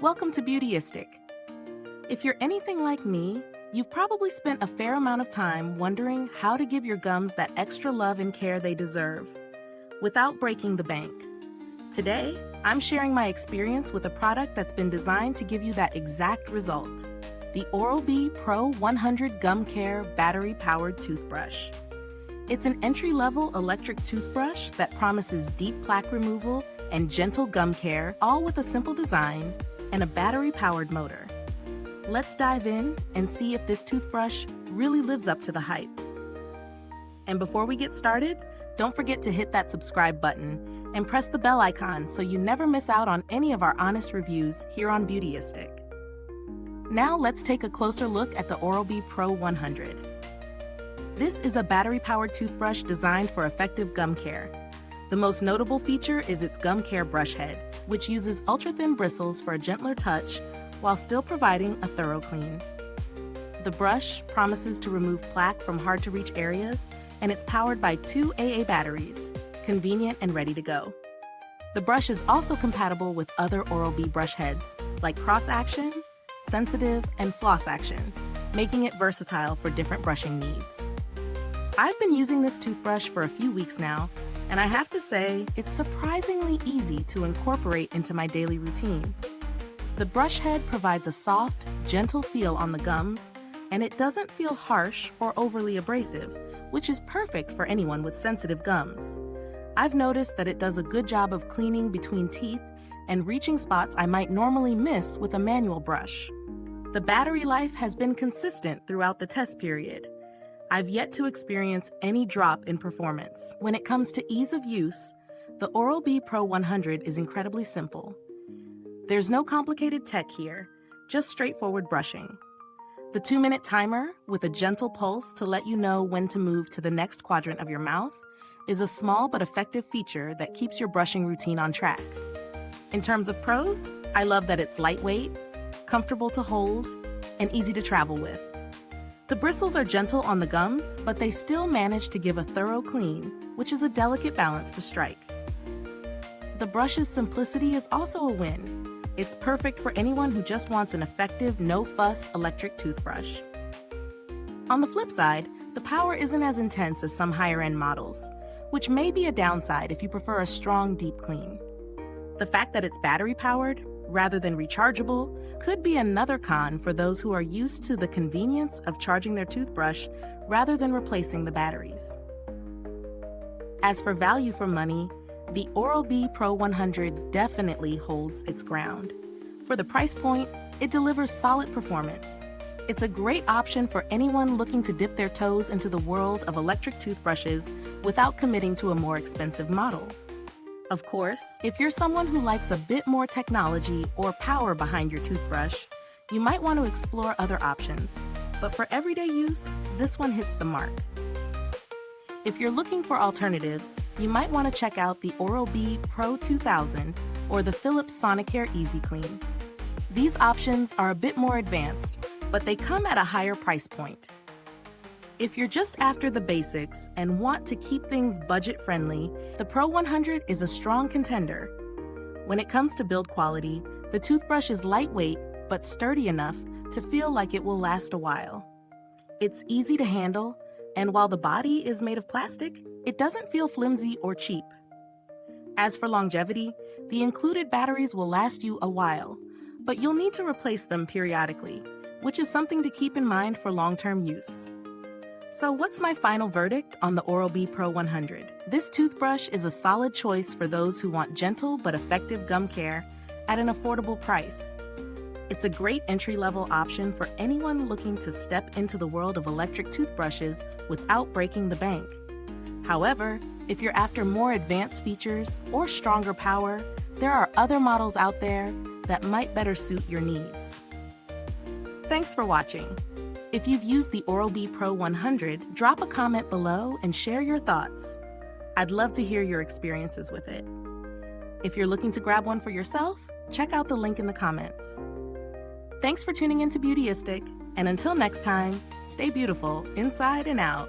Welcome to Beautyistic. If you're anything like me, you've probably spent a fair amount of time wondering how to give your gums that extra love and care they deserve, without breaking the bank. Today, I'm sharing my experience with a product that's been designed to give you that exact result, the Oral-B Pro 100 Gum Care Battery-Powered Toothbrush. It's an entry-level electric toothbrush that promises deep plaque removal and gentle gum care, all with a simple design and a battery-powered motor. Let's dive in and see if this toothbrush really lives up to the hype. And before we get started, don't forget to hit that subscribe button and press the bell icon so you never miss out on any of our honest reviews here on Beautyistic. Now let's take a closer look at the Oral-B Pro 100. This is a battery-powered toothbrush designed for effective gum care. The most notable feature is its gum care brush head, which uses ultrathin bristles for a gentler touch while still providing a thorough clean. The brush promises to remove plaque from hard-to-reach areas, and it's powered by 2 AA batteries, convenient and ready to go. The brush is also compatible with other Oral-B brush heads, like cross-action, sensitive, and floss action, making it versatile for different brushing needs. I've been using this toothbrush for a few weeks now, and I have to say, it's surprisingly easy to incorporate into my daily routine. The brush head provides a soft, gentle feel on the gums, and it doesn't feel harsh or overly abrasive, which is perfect for anyone with sensitive gums. I've noticed that it does a good job of cleaning between teeth and reaching spots I might normally miss with a manual brush. The battery life has been consistent throughout the test period. I've yet to experience any drop in performance. When it comes to ease of use, the Oral-B Pro 100 is incredibly simple. There's no complicated tech here, just straightforward brushing. The 2-minute timer, with a gentle pulse to let you know when to move to the next quadrant of your mouth, is a small but effective feature that keeps your brushing routine on track. In terms of pros, I love that it's lightweight, comfortable to hold, and easy to travel with. The bristles are gentle on the gums, but they still manage to give a thorough clean, which is a delicate balance to strike. The brush's simplicity is also a win. It's perfect for anyone who just wants an effective, no-fuss electric toothbrush. On the flip side, the power isn't as intense as some higher-end models, which may be a downside if you prefer a strong, deep clean. The fact that it's battery-powered, rather than rechargeable, could be another con for those who are used to the convenience of charging their toothbrush rather than replacing the batteries. As for value for money, the Oral-B Pro 100 definitely holds its ground. For the price point, it delivers solid performance. It's a great option for anyone looking to dip their toes into the world of electric toothbrushes without committing to a more expensive model. Of course, if you're someone who likes a bit more technology or power behind your toothbrush, you might want to explore other options. But for everyday use, this one hits the mark. If you're looking for alternatives, you might want to check out the Oral-B Pro 2000 or the Philips Sonicare Easy Clean. These options are a bit more advanced, but they come at a higher price point. If you're just after the basics and want to keep things budget-friendly, the Pro 100 is a strong contender. When it comes to build quality, the toothbrush is lightweight but sturdy enough to feel like it will last a while. It's easy to handle, and while the body is made of plastic, it doesn't feel flimsy or cheap. As for longevity, the included batteries will last you a while, but you'll need to replace them periodically, which is something to keep in mind for long-term use. So what's my final verdict on the Oral-B Pro 100? This toothbrush is a solid choice for those who want gentle but effective gum care at an affordable price. It's a great entry-level option for anyone looking to step into the world of electric toothbrushes without breaking the bank. However, if you're after more advanced features or stronger power, there are other models out there that might better suit your needs. Thanks for watching. If you've used the Oral-B Pro 100, drop a comment below and share your thoughts. I'd love to hear your experiences with it. If you're looking to grab one for yourself, check out the link in the comments. Thanks for tuning into Beautyistic, and until next time, stay beautiful inside and out.